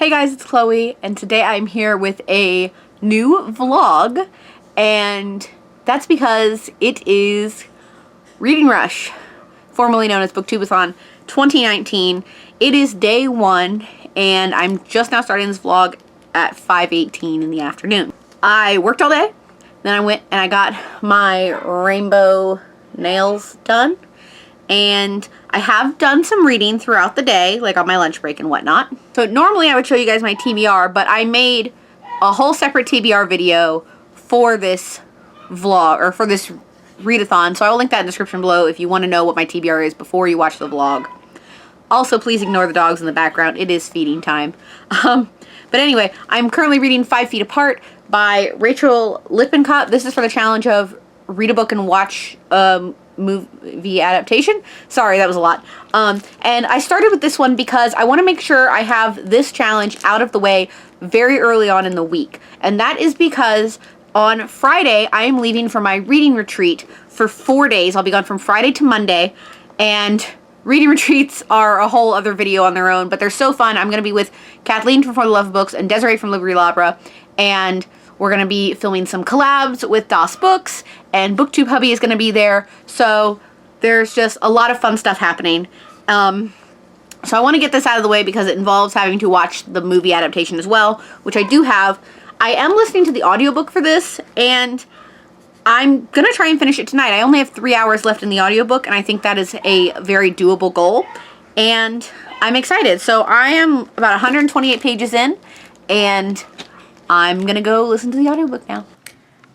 Hey guys, it's Chloe, and today I'm here with a new vlog, and that's because it is Reading Rush, formerly known as Booktubeathon 2019. It is day one, and I'm just now starting this vlog at 5:18 in the afternoon. I worked all day, then I went and I got my rainbow nails done, and I have done some reading throughout the day, like on my lunch break and whatnot. So normally I would show you guys my TBR, but I made a whole separate TBR video for this vlog, or for this readathon, so I will link that in the description below if you want to know what my TBR is before you watch the vlog. Also, please ignore the dogs in the background. It is feeding time. But anyway, I'm currently reading 5 Feet Apart by Rachel Lippincott. This is for the challenge of read a book and watch movie adaptation. Sorry, that was a lot. And I started with this one because I want to make sure I have this challenge out of the way very early on in the week. And that is because on Friday, I am leaving for my reading retreat for 4 days. I'll be gone from Friday to Monday, and reading retreats are a whole other video on their own, but they're so fun. I'm going to be with Kathleen from For the Love of Books and Desiree from Library Labra, and we're going to be filming some collabs with DOS Books, and BookTube Hubby is going to be there, so there's just a lot of fun stuff happening. So I want to get this out of the way because it involves having to watch the movie adaptation as well, which I do have. I am listening to the audiobook for this, and I'm going to try and finish it tonight. I only have 3 hours left in the audiobook, and I think that is a very doable goal, and I'm excited. So I am about 128 pages in, and I'm going to go listen to the audiobook now.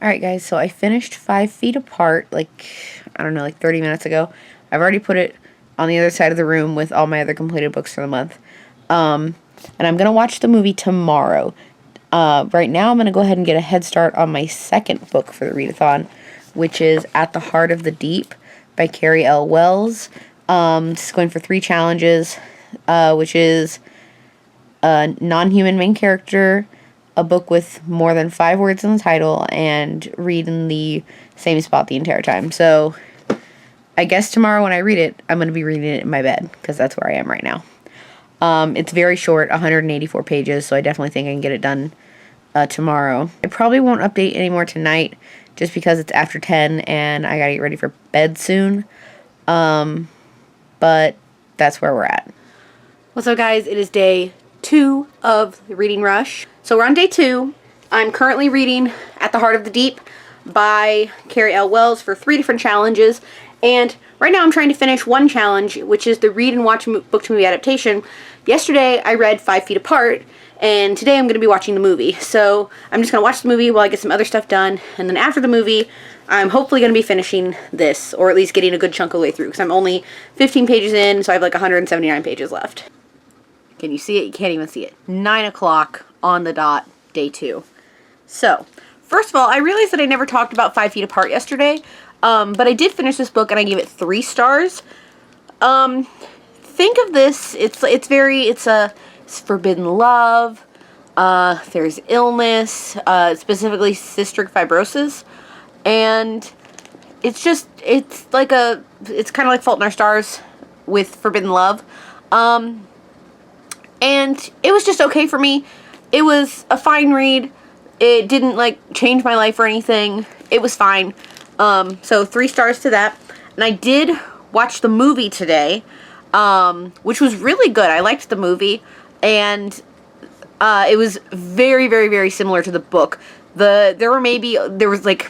Alright guys, so I finished 5 Feet Apart, like 30 minutes ago. I've already put it on the other side of the room with all my other completed books for the month. And I'm going to watch the movie tomorrow. Right now I'm going to go ahead and get a head start on my second book for the readathon, which is At the Heart of the Deep by Carrie L. Wells. It's going for 3 challenges, which is a non-human main character, a book with more than 5 words in the title, and read in the same spot the entire time. So I guess tomorrow when I read it, I'm going to be reading it in my bed, because that's where I am right now. It's very short, 184 pages, so I definitely think I can get it done tomorrow. I probably won't update anymore tonight, just because it's after 10 and I gotta get ready for bed soon. But that's where we're at. What's up guys, it is day 2 of the Reading Rush. So we're on day 2. I'm currently reading At the Heart of the Deep by Carrie L. Wells for 3 different challenges. And right now I'm trying to finish one challenge, which is the read and watch book to movie adaptation. Yesterday I read 5 Feet Apart, and today I'm going to be watching the movie. So I'm just going to watch the movie while I get some other stuff done, and then after the movie I'm hopefully going to be finishing this, or at least getting a good chunk of the way through, because I'm only 15 pages in, so I have like 179 pages left. Can you see it? You can't even see it. 9 o'clock on the dot, day 2. So, first of all, I realized that I never talked about 5 Feet Apart yesterday. But I did finish this book and I gave it 3 stars. Think of this, it's forbidden love, there's illness, specifically cystic fibrosis, and it's kind of like Fault in Our Stars with forbidden love. And it was just okay for me. It was a fine read. It didn't like change my life or anything. It was fine. So 3 stars to that. And I did watch the movie today, which was really good. I liked the movie, and it was very, very, very similar to the book. There was like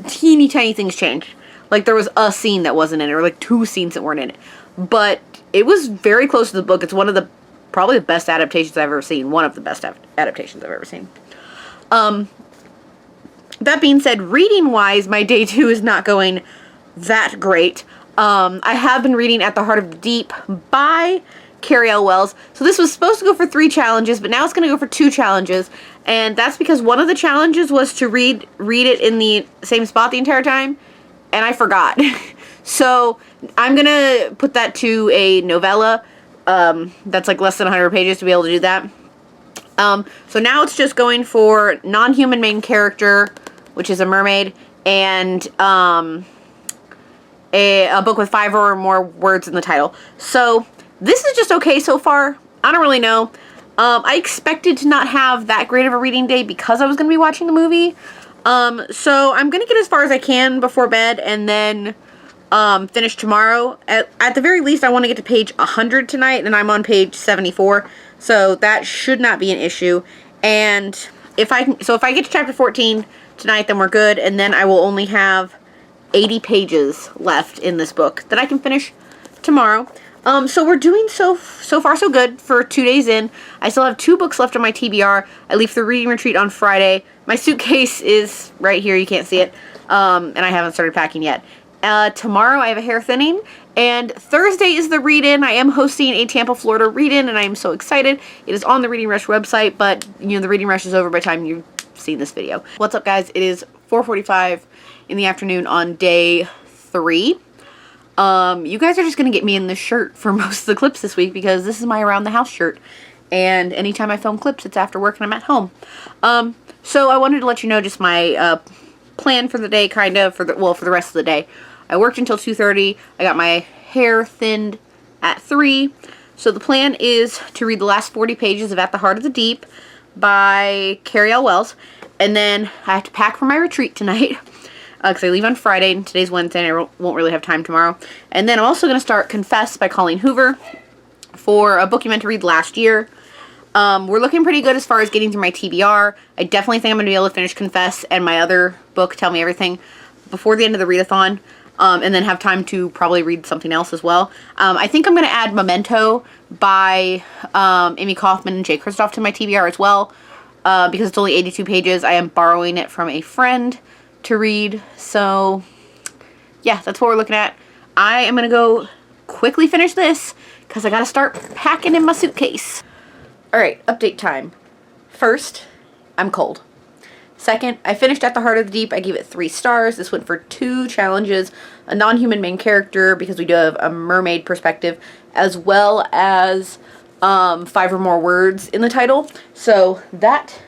teeny tiny things changed. Like there was a scene that wasn't in it, or like 2 scenes that weren't in it. But it was very close to the book. It's one of the probably the best adaptations I've ever seen. One of the best adaptations I've ever seen. That being said, reading-wise, my day 2 is not going that great. I have been reading At the Heart of the Deep by Carrie L. Wells. So this was supposed to go for 3 challenges, but now it's going to go for 2 challenges. And that's because one of the challenges was to read it in the same spot the entire time, and I forgot. So I'm going to put that to a novella that's like less than 100 pages to be able to do that. So now it's just going for non-human main character, which is a mermaid, and a book with 5 or more words in the title. So this is just okay so far. I don't really know. I expected to not have that great of a reading day because I was going to be watching the movie. So I'm going to get as far as I can before bed and then finish tomorrow. At the very least, I want to get to page 100 tonight, and I'm on page 74. So that should not be an issue. And if I get to chapter 14 tonight, then we're good, and then I will only have 80 pages left in this book that I can finish tomorrow. So we're doing so far so good for 2 days in. I still have 2 books left on my TBR. I leave for reading retreat on Friday. My suitcase is right here. You can't see it. And I haven't started packing yet. Tomorrow I have a hair thinning, and Thursday is the read-in. I am hosting a Tampa, Florida read-in, and I am so excited. It is on the Reading Rush website, but you know the Reading Rush is over by the time you've seen this video. What's up, guys? It is 4:45 in the afternoon on day 3. You guys are just gonna get me in this shirt for most of the clips this week because this is my around the house shirt, and anytime I film clips, it's after work and I'm at home. So I wanted to let you know just my plan for the day, kind of for the rest of the day. I worked until 2:30. I got my hair thinned at 3. So the plan is to read the last 40 pages of At the Heart of the Deep by Carrie L. Wells. And then I have to pack for my retreat tonight because I leave on Friday and today's Wednesday and I won't really have time tomorrow. And then I'm also going to start Confess by Colleen Hoover for a book you meant to read last year. We're looking pretty good as far as getting through my TBR. I definitely think I'm going to be able to finish Confess and my other book, Tell Me Everything, before the end of the readathon. And then have time to probably read something else as well. I think I'm going to add Memento by Amy Kaufman and Jay Kristoff to my TBR as well. Because it's only 82 pages. I am borrowing it from a friend to read. So, yeah, that's what we're looking at. I am going to go quickly finish this because I got to start packing in my suitcase. Alright, update time. First, I'm cold. Second, I finished At the Heart of the Deep. I gave it 3 stars. This went for 2 challenges, a non-human main character because we do have a mermaid perspective, as well as 5 or more words in the title. So that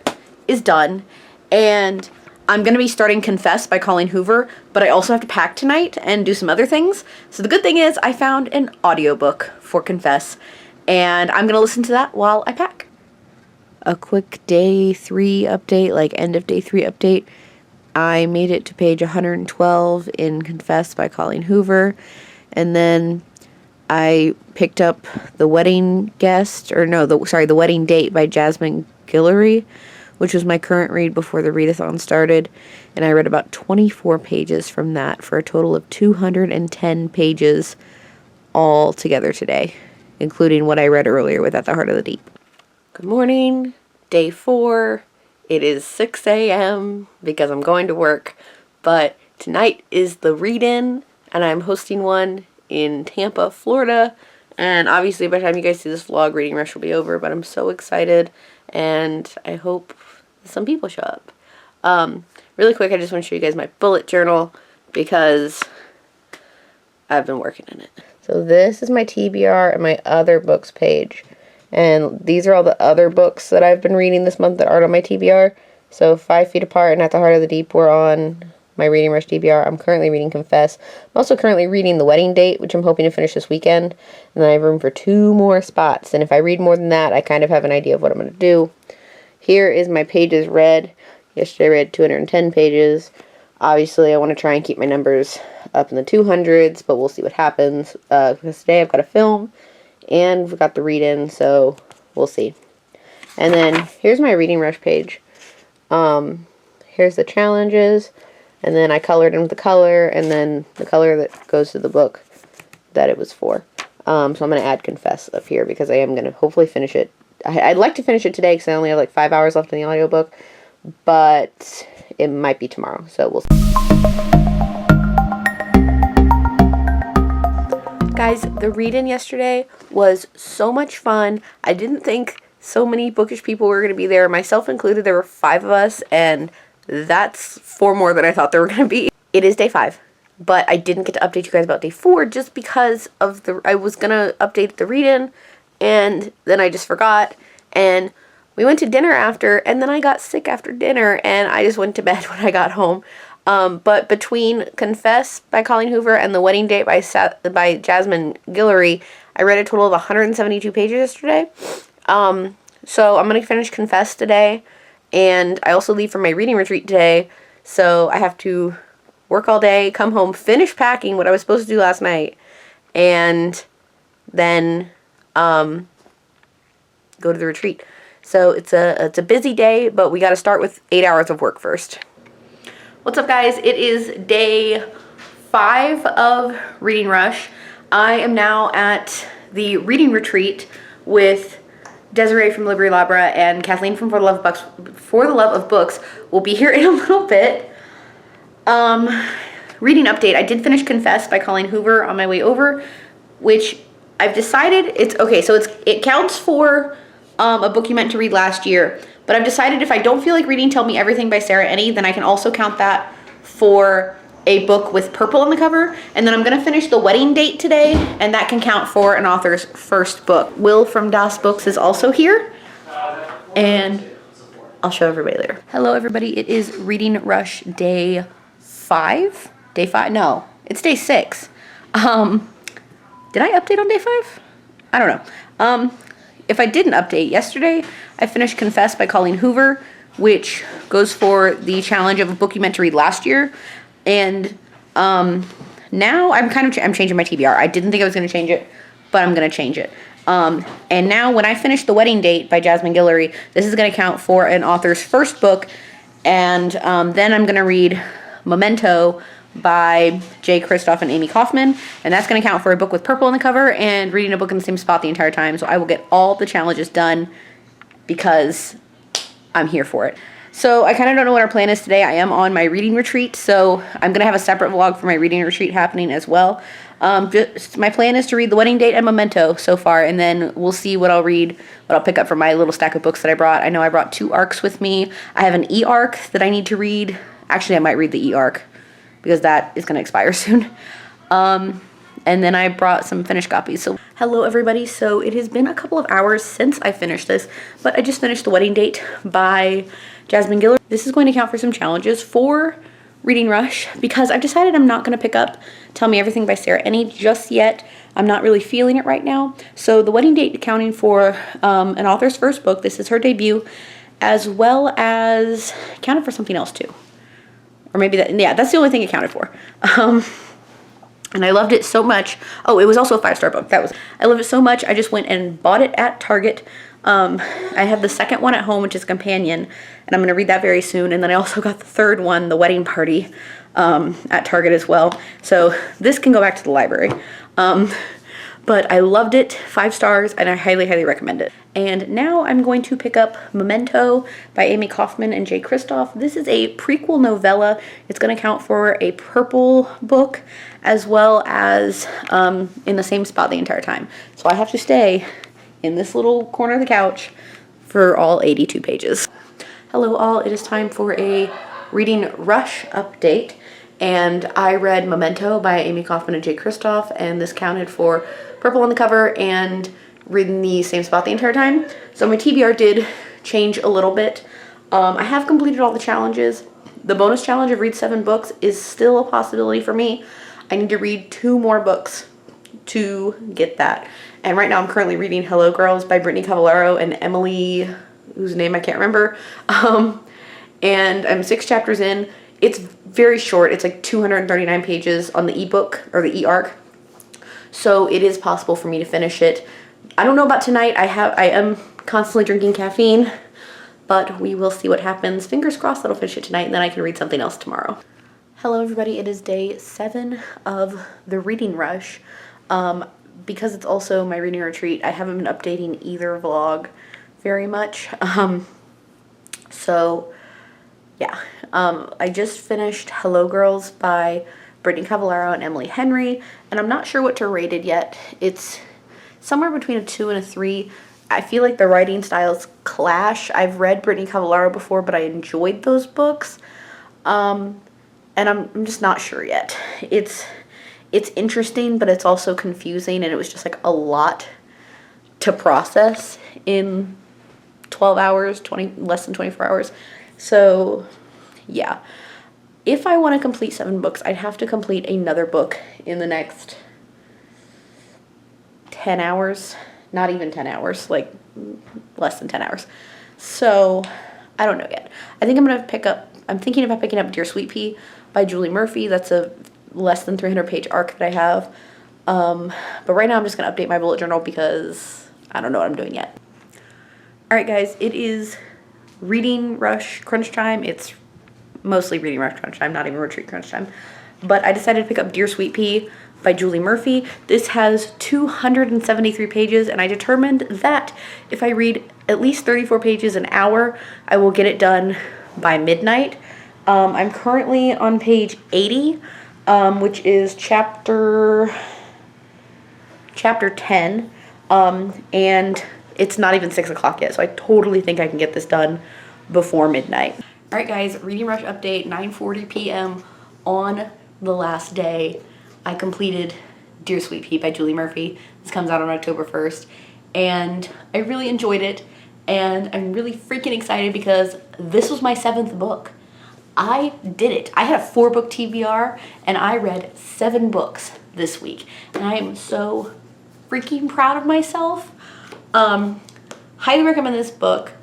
is done. And I'm going to be starting Confess by Colleen Hoover, but I also have to pack tonight and do some other things. So the good thing is I found an audiobook for Confess, and I'm going to listen to that while I pack. A quick day 3 update, like end of day 3 update. I made it to page 112 in Confess by Colleen Hoover, and then I picked up The Wedding Guest, or no, The Wedding Date by Jasmine Guillory, which was my current read before the readathon started, and I read about 24 pages from that for a total of 210 pages all together today, including what I read earlier with At the Heart of the Deep. Good morning, day 4. It is 6 a.m. because I'm going to work, but tonight is the read-in, and I'm hosting one in Tampa, Florida, and obviously by the time you guys see this vlog, Reading Rush will be over, but I'm so excited, and I hope some people show up. Really quick, I just want to show you guys my bullet journal because I've been working in it. So this is my TBR and my other books page. And these are all the other books that I've been reading this month that aren't on my TBR. So 5 Feet Apart and At the Heart of the Deep were on my Reading Rush TBR. I'm currently reading Confess. I'm also currently reading The Wedding Date, which I'm hoping to finish this weekend. And then I have room for 2 more spots. And if I read more than that, I kind of have an idea of what I'm going to do. Here is my pages read. Yesterday I read 210 pages. Obviously, I want to try and keep my numbers up in the 200s, but we'll see what happens. Because today I've got a film. And we've got the read-in, so we'll see. And then here's my Reading Rush page. Here's the challenges, and then I colored in with the color, and then the color that goes to the book that it was for. So I'm going to add Confess up here because I am going to hopefully finish it. I'd like to finish it today because I only have like 5 hours left in the audiobook, but it might be tomorrow, so we'll see. Guys, the read-in yesterday was so much fun. I didn't think so many bookish people were going to be there, myself included. There were 5 of us, and that's 4 more than I thought there were going to be. It is day 5, but I didn't get to update you guys about day 4 just because of I was going to update the read-in, and then I just forgot, and we went to dinner after, and then I got sick after dinner, and I just went to bed when I got home. But between Confess by Colleen Hoover and The Wedding Date by Jasmine Guillory, I read a total of 172 pages yesterday. So I'm going to finish Confess today, and I also leave for my reading retreat today, so I have to work all day, come home, finish packing what I was supposed to do last night, and then go to the retreat. So it's a busy day, but we got to start with 8 hours of work first. What's up, guys? It is day 5 of Reading Rush. I am now at the reading retreat with Desiree from Library Labra and Kathleen from For the Love of Books. For the Love of Books will be here in a little bit. Reading update. I did finish Confess by Colleen Hoover on my way over, which I've decided it's okay. So it counts for a book you meant to read last year, but I've decided if I don't feel like reading Tell Me Everything by Sarah Enni, then I can also count that for a book with purple on the cover. And then I'm going to finish The Wedding Date today, and that can count for an author's first book. Will from Das Books is also here, and I'll show everybody later. Hello, everybody. It is Reading Rush day 5? Day 5? No, it's day 6. Did I update on day 5? I don't know. If I didn't update, yesterday I finished Confess by Colleen Hoover, which goes for the challenge of a book you meant to read last year. And now I'm changing my TBR. I didn't think I was going to change it, but I'm going to change it. And now when I finish The Wedding Date by Jasmine Guillory, this is going to count for an author's first book. And then I'm going to read Memento by Jay Kristoff and Amy Kaufman, and that's going to count for a book with purple on the cover and reading a book in the same spot the entire time. So I will get all the challenges done because I'm here for it. So I kind of don't know what our plan is today. I am on my reading retreat, so I'm going to have a separate vlog for my reading retreat happening as well. My plan is to read The Wedding Date and Memento so far, and then we'll see what I'll read, what I'll pick up from my little stack of books that I brought. I know I brought 2 ARCs with me. I have an E-ARC that I need to read. Actually, I might read the E-ARC because that is going to expire soon. And then I brought some finished copies. So hello, everybody. So it has been a couple of hours since I finished this, but I just finished The Wedding Date by Jasmine Guillory. This is going to count for some challenges for Reading Rush because I've decided I'm not going to pick up Tell Me Everything by Sarah Enni just yet. I'm not really feeling it right now. So The Wedding Date accounting for an author's first book. This is her debut, as well as counted for something else too. Or maybe that, yeah, that's the only thing it counted for. And I loved it so much. Oh, it was also a 5-star book. I loved it so much, I just went and bought it at Target. I have the second one at home, which is Companion, and I'm going to read that very soon. And then I also got the third one, The Wedding Party, at Target as well. So this can go back to the library. But I loved it, 5 stars, and I highly, highly recommend it. And now I'm going to pick up Memento by Amy Kaufman and Jay Kristoff. This is a prequel novella. It's going to count for a purple book, as well as in the same spot the entire time. So I have to stay in this little corner of the couch for all 82 pages. Hello all, it is time for a Reading Rush update. And I read Memento by Amy Kaufman and Jay Kristoff, and this counted for purple on the cover and reading the same spot the entire time. So my TBR did change a little bit. I have completed all the challenges. The bonus challenge of read 7 books is still a possibility for me. I need to read 2 more books to get that. And right now I'm currently reading Hello Girls by Brittany Cavallaro and Emily, whose name I can't remember. And I'm 6 chapters in. It's very short. It's like 239 pages on the ebook or the e-arc. So it is possible for me to finish it. I don't know about tonight. I am constantly drinking caffeine, but we will see what happens. Fingers crossed that I'll finish it tonight, and then I can read something else tomorrow. Hello, everybody. It is day 7 of the Reading Rush. Because it's also my reading retreat, I haven't been updating either vlog very much. So yeah, I just finished Hello Girls by Brittany Cavallaro and Emily Henry, and I'm not sure what to rate it yet. It's somewhere between a 2 and a 3. I feel like the writing styles clash. I've read Brittany Cavallaro before, but I enjoyed those books. And I'm just not sure yet. It's interesting, but it's also confusing, and it was just like a lot to process in 12 hours, less than 24 hours. So yeah, if I want to complete 7 books, I'd have to complete another book in the next 10 hours, not even 10 hours, like less than 10 hours. So I don't know yet. I think I'm thinking about picking up Dear Sweet Pea by Julie Murphy. That's a less than 300 page arc that I have. But right now I'm just going to update my bullet journal because I don't know what I'm doing yet. All right, guys, it is reading rush crunch time. It's mostly reading rush crunch time, not even retreat crunch time. But I decided to pick up Dear Sweet Pea by Julie Murphy. This has 273 pages, and I determined that if I read at least 34 pages an hour, I will get it done by midnight. I'm currently on page 80, which is chapter 10, and it's not even 6 o'clock yet, so I totally think I can get this done before midnight. All right, guys, reading rush update, 9:40 p.m. on the last day. I completed Dear Sweet Pea by Julie Murphy. This comes out on October 1st, and I really enjoyed it, and I'm really freaking excited because this was my 7th book. I did it. I had a 4-book TBR, and I read 7 books this week, and I am so freaking proud of myself. Highly recommend this book,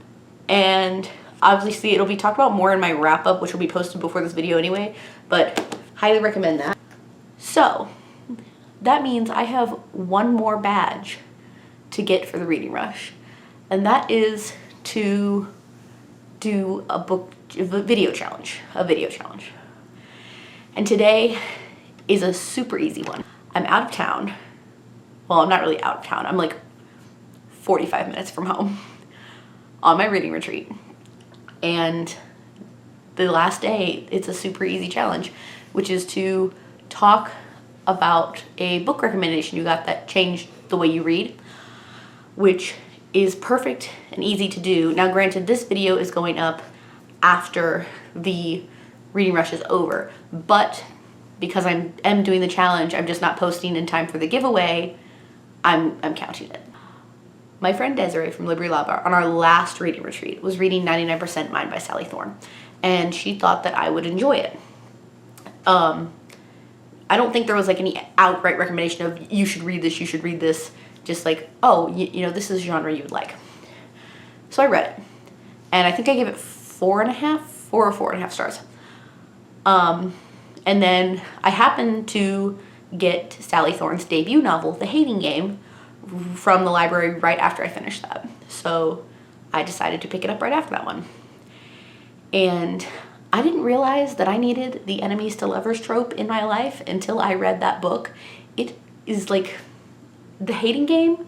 and obviously it'll be talked about more in my wrap-up, which will be posted before this video anyway, but highly recommend that. So that means I have one more badge to get for the reading rush, and that is to do a video challenge. And today is a super easy one. I'm out of town. Well, I'm not really out of town. I'm like 45 minutes from home on my reading retreat. And the last day, it's a super easy challenge, which is to talk about a book recommendation you got that changed the way you read, which is perfect and easy to do. Now, granted, this video is going up after the reading rush is over, but because I am doing the challenge, I'm just not posting in time for the giveaway, I'm counting it. My friend Desiree from Library Lab on our last reading retreat was reading 99% Mine by Sally Thorne, and she thought that I would enjoy it. I don't think there was like any outright recommendation of you should read this, just like, oh, you know, this is a genre you would like. So I read it, and I think I gave it 4 or 4.5 stars. And then I happened to get Sally Thorne's debut novel, The Hating Game, from the library right after I finished that. So I decided to pick it up right after that one. And I didn't realize that I needed the enemies to lovers trope in my life until I read that book. It is like, The Hating Game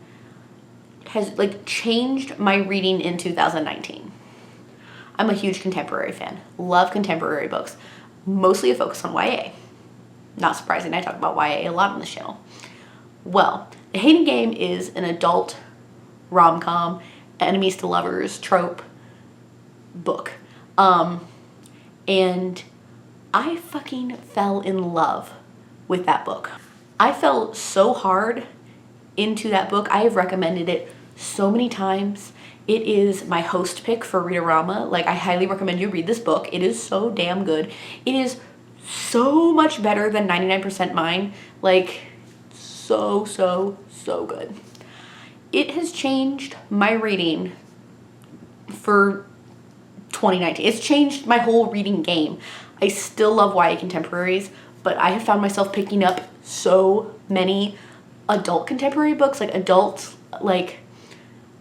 has like changed my reading in 2019. I'm a huge contemporary fan. Love contemporary books. Mostly a focus on YA. Not surprising, I talk about YA a lot on this channel. Well, The Hating Game is an adult rom-com, enemies to lovers trope book. And I fucking fell in love with that book. I fell so hard into that book. I have recommended it so many times. It is my host pick for Readorama. Like, I highly recommend you read this book. It is so damn good. It is so much better than 99% Mine. Like, so good. It has changed my reading for 2019. It's changed my whole reading game. I still love YA contemporaries, but I have found myself picking up so many adult contemporary books, like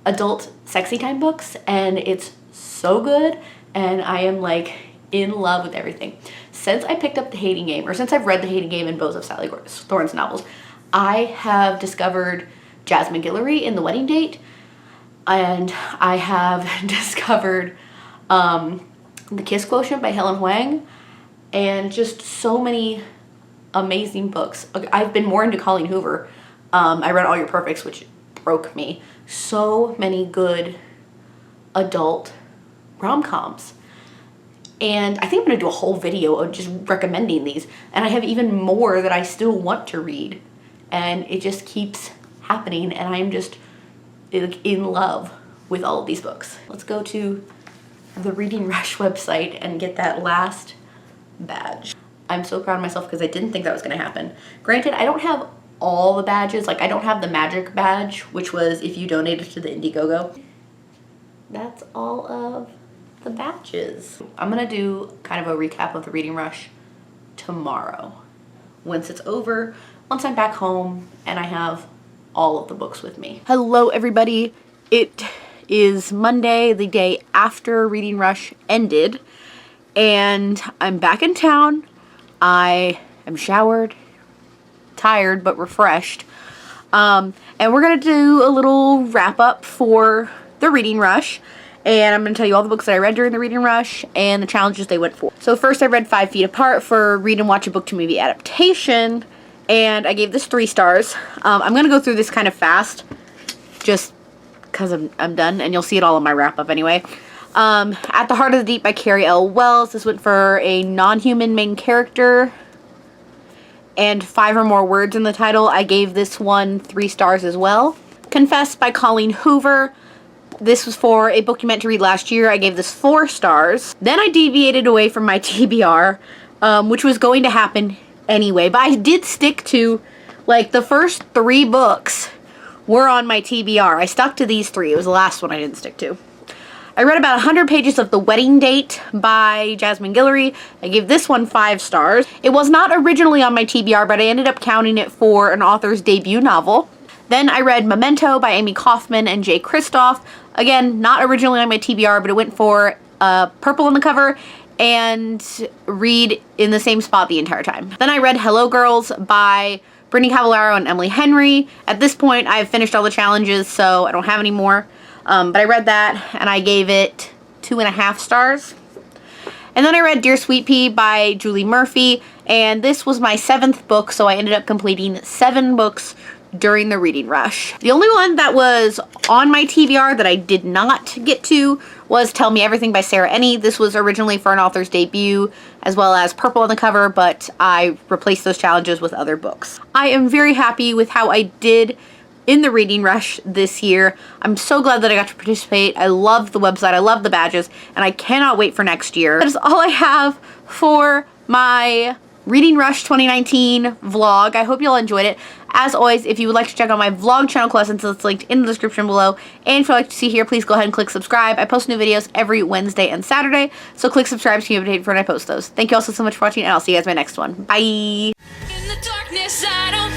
adult sexy time books, and it's so good, and I am like in love with everything. Since I picked up The Hating Game, or since I've read The Hating Game and both of Sally Thorne's novels, I have discovered Jasmine Guillory in The Wedding Date, and I have discovered The Kiss Quotient by Helen Hoang, and just so many amazing books. I've been more into Colleen Hoover. I read All Your Perfects, which broke me. So many good adult rom-coms. And I think I'm going to do a whole video of just recommending these. And I have even more that I still want to read. And it just keeps happening, and I'm just in love with all of these books. Let's go to the Reading Rush website and get that last badge. I'm so proud of myself because I didn't think that was going to happen. Granted, I don't have all the badges. Like, I don't have the magic badge, which was if you donated to the Indiegogo. that's all of the batches. I'm gonna do kind of a recap of the reading rush tomorrow. Once it's over, once I'm back home and I have all of the books with me. Hello everybody. It is Monday, the day after Reading Rush ended, and I'm back in town. I am showered, tired, but refreshed. And we're gonna do a little wrap up for the Reading Rush. And I'm going to tell you all the books that I read during the Reading Rush and the challenges they went for. So first I read 5 Feet Apart for read and watch a book to movie adaptation. And I gave this 3 stars. I'm going to go through this kind of fast just because I'm done. And you'll see it all in my wrap up anyway. At the Heart of the Deep by Carrie L. Wells. This went for a non-human main character. And 5 or more words in the title. I gave this one 3 stars as well. Confess by Colleen Hoover. This was for a book you meant to read last year. I gave this 4 stars. Then I deviated away from my TBR, which was going to happen anyway. But I did stick to, like, the first 3 books were on my TBR. I stuck to these 3. It was the last one I didn't stick to. I read about 100 pages of The Wedding Date by Jasmine Guillory. I gave this one 5 stars. It was not originally on my TBR, but I ended up counting it for an author's debut novel. Then I read Memento by Amy Kaufman and Jay Kristoff. Again, not originally on my TBR, but it went for purple on the cover and read in the same spot the entire time. Then I read Hello Girls by Brittany Cavallaro and Emily Henry. At this point, I've finished all the challenges, so I don't have any more. But I read that, and I gave it 2.5 stars. And then I read Dear Sweet Pea by Julie Murphy, and this was my 7th book, so I ended up completing 7 books during the Reading Rush. The only one that was on my TBR that I did not get to was Tell Me Everything by Sarah Enni. This was originally for an author's debut, as well as purple on the cover, but I replaced those challenges with other books. I am very happy with how I did in the Reading Rush this year. I'm so glad that I got to participate. I love the website, I love the badges, and I cannot wait for next year. That is all I have for my Reading Rush 2019 vlog. I hope you all enjoyed it. As always, if you would like to check out my vlog channel lessons, it's linked in the description below. And if you'd like to see here, please go ahead and click subscribe. I post new videos every Wednesday and Saturday, so click subscribe to be updated for when I post those. Thank you all so much for watching, and I'll see you guys in my next one. Bye! In the darkness, I don't